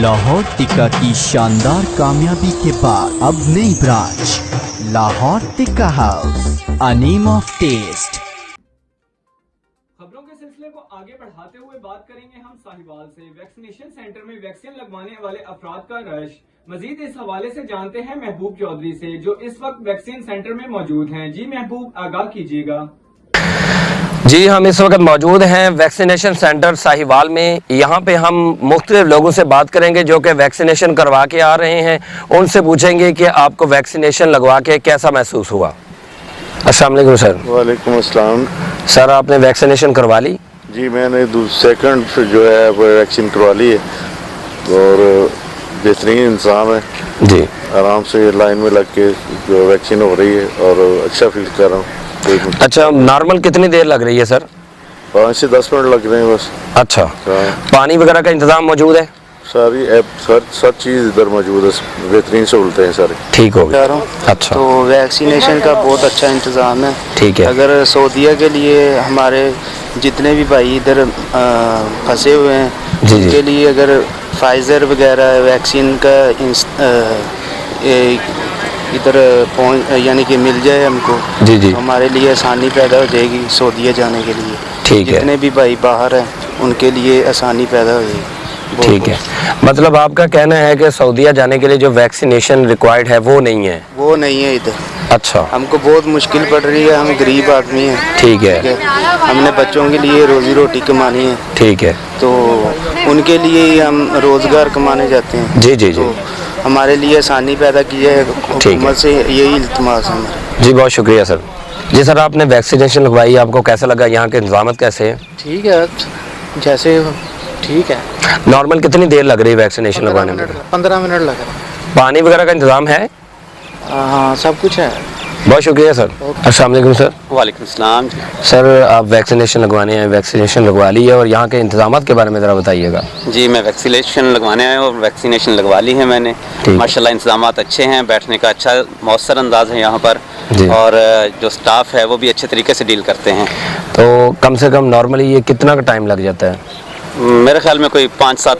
लाहौर टिक्का की शानदार कामयाबी के बाद अब नई branch Lahore Tikka house, a name of taste. खबरों के सिलसिले को आगे बढ़ाते हुए बात करेंगे हम साहिवाल से। वैक्सीनेशन सेंटर में वैक्सीन लगवाने वाले अफराद का रश। मजीद इस हवाले से जानते हैं महबूब चौधरी से, जो इस वक्त वैक्सीन सेंटर में मौजूद हैं। जी महबूब, आगाह कीजिएगा। जी, हम इस वक्त मौजूद हैं वैक्सीनेशन सेंटर साहिवाल में। यहाँ पे हम मुख्तलिफ लोगों से बात करेंगे जो कि वैक्सीनेशन करवा के आ रहे हैं। उनसे पूछेंगे कि आपको वैक्सीनेशन लगवा के कैसा महसूस हुआ। अस्सलाम वालेकुम सर। वालेकुम अस्सलाम। सर, आपने वैक्सीनेशन करवा ली? जी, मैंने सेकंड जो है वो वैक्सीन करवा ली है और बेहतरीन इंतज़ाम है जी। आराम से लाइन में लग के जो वैक्सीन हो रही है और अच्छा फील कर रहा हूँ। अच्छा, नॉर्मल कितनी देर लग रही है सर? 5 से 10 मिनट लग रहे हैं बस। अच्छा, पानी वगैरह का इंतज़ाम मौजूद है? सारी सब चीज़ इधर मौजूद है, बेहतरीन सहूलतें हैं सारी। ठीक हो गया। अच्छा, तो वैक्सीनेशन का बहुत अच्छा इंतज़ाम है। ठीक है। अगर सऊदीया के लिए हमारे जितने भी भाई इधर फंसे हुए हैं, जी, उनके लिए अगर फाइज़र वगैरह वैक्सीन का इधर यानी कि मिल जाए हमको, जी जी, तो हमारे लिए आसानी पैदा हो जाएगी सऊदीया जाने के लिए। ठीक है। जितने भी भाई बाहर हैं उनके लिए आसानी पैदा हो जाएगी। ठीक है। मतलब आपका कहना है कि सऊदीया जाने के लिए जो वैक्सीनेशन रिक्वायर्ड है वो नहीं है? वो नहीं है इधर। अच्छा, हमको बहुत मुश्किल पड़ रही है, हम गरीब आदमी हैं। ठीक है। हमने बच्चों के लिए रोजी रोटी कमानी है, ठीक है। तो उनके लिए ही हम रोज़गार कमाने जाते हैं। जी जी जी, तो हमारे लिए आसानी पैदा की है हुकूमत से, यही इल्तिमास है हमारा। जी बहुत शुक्रिया सर। जी सर, आपने वैक्सीनेशन लगवाई, आपको कैसा लगा? यहाँ के इंतजाम कैसे हैं? ठीक है, जैसे ठीक है। नॉर्मल कितनी देर लग रही है वैक्सीनेशन लगवाने में? 15 मिनट लग रहा है। पानी वगैरह का इंतजाम है? हाँ, सब कुछ है। बहुत शुक्रिया सर। अस्सलाम वालेकुम सर। वालेकुम सलाम। सर, आप वैक्सीनेशन लगवाने हैं, वैक्सीनेशन लगवा ली है और यहाँ के इंतजाम के बारे में ज़रा बताइएगा। जी, मैं वैक्सीनेशन लगवाने आया हूँ और वैक्सीनेशन लगवा ली है मैंने। माशाल्लाह इंतजाम अच्छे हैं, बैठने का अच्छा मौसर अंदाज है यहाँ पर, और जो स्टाफ है वो भी अच्छे तरीके से डील करते हैं। तो कम से कम नॉर्मली ये कितना का टाइम लग जाता है? मेरे ख्याल में कोई 5-7